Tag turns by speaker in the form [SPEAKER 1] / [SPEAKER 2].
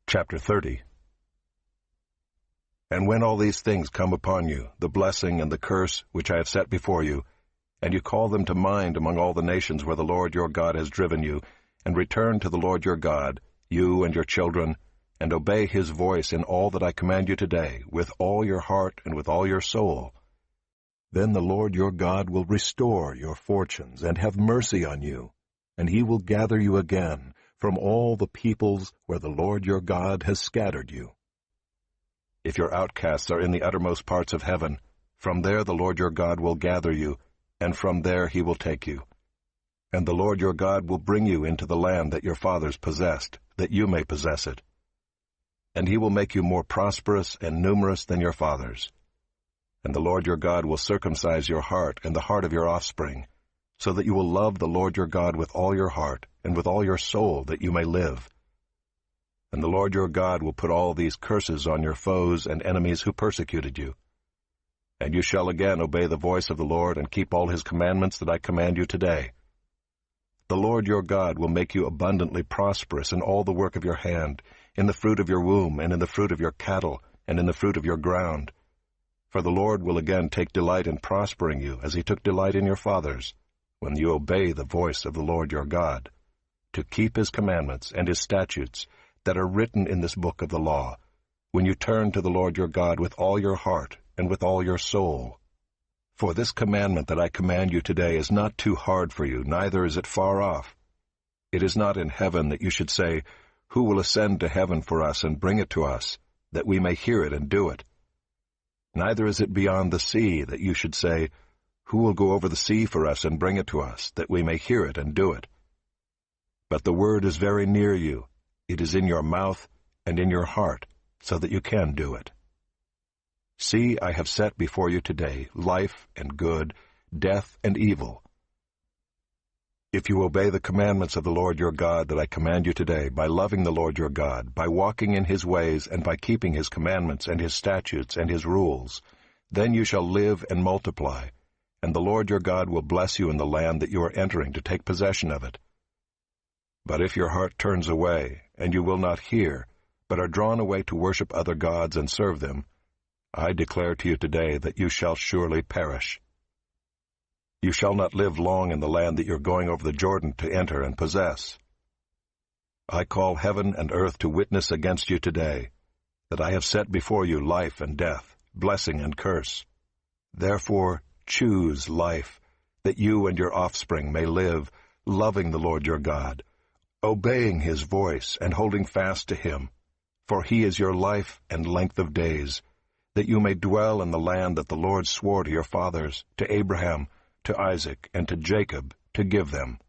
[SPEAKER 1] Chapter 30. And when all these things come upon you, the blessing and the curse which I have set before you, and you call them to mind among all the nations where the Lord your God has driven you, and return to the Lord your God, you and your children, and obey his voice in all that I command you today, with all your heart and with all your soul, then the Lord your God will restore your fortunes and have mercy on you, and he will gather you again from all the peoples where the Lord your God has scattered you. If your outcasts are in the uttermost parts of heaven, from there the Lord your God will gather you, and from there he will take you. And the Lord your God will bring you into the land that your fathers possessed, that you may possess it. And he will make you more prosperous and numerous than your fathers. And the Lord your God will circumcise your heart and the heart of your offspring, so that you will love the Lord your God with all your heart and with all your soul, that you may live. And the Lord your God will put all these curses on your foes and enemies who persecuted you. And you shall again obey the voice of the Lord and keep all his commandments that I command you today. The Lord your God will make you abundantly prosperous in all the work of your hand, in the fruit of your womb, and in the fruit of your cattle, and in the fruit of your ground. For the Lord will again take delight in prospering you, as he took delight in your fathers, when you obey the voice of the Lord your God, to keep his commandments and his statutes that are written in this book of the law, when you turn to the Lord your God with all your heart and with all your soul. For this commandment that I command you today is not too hard for you, neither is it far off. It is not in heaven that you should say, Who will ascend to heaven for us and bring it to us, that we may hear it and do it? Neither is it beyond the sea that you should say, Who will go over the sea for us and bring it to us, that we may hear it and do it? But the word is very near you. It is in your mouth and in your heart, so that you can do it. See, I have set before you today life and good, death and evil. If you obey the commandments of the Lord your God that I command you today, by loving the Lord your God, by walking in his ways, and by keeping his commandments and his statutes and his rules, then you shall live and multiply, and the Lord your God will bless you in the land that you are entering to take possession of it. But if your heart turns away, and you will not hear, but are drawn away to worship other gods and serve them, I declare to you today that you shall surely perish. You shall not live long in the land that you are going over the Jordan to enter and possess. I call heaven and earth to witness against you today, that I have set before you life and death, blessing and curse. Therefore choose life, that you and your offspring may live, loving the Lord your God, obeying his voice and holding fast to him, for he is your life and length of days, that you may dwell in the land that the Lord swore to your fathers, to Abraham, to Isaac, and to Jacob, to give them.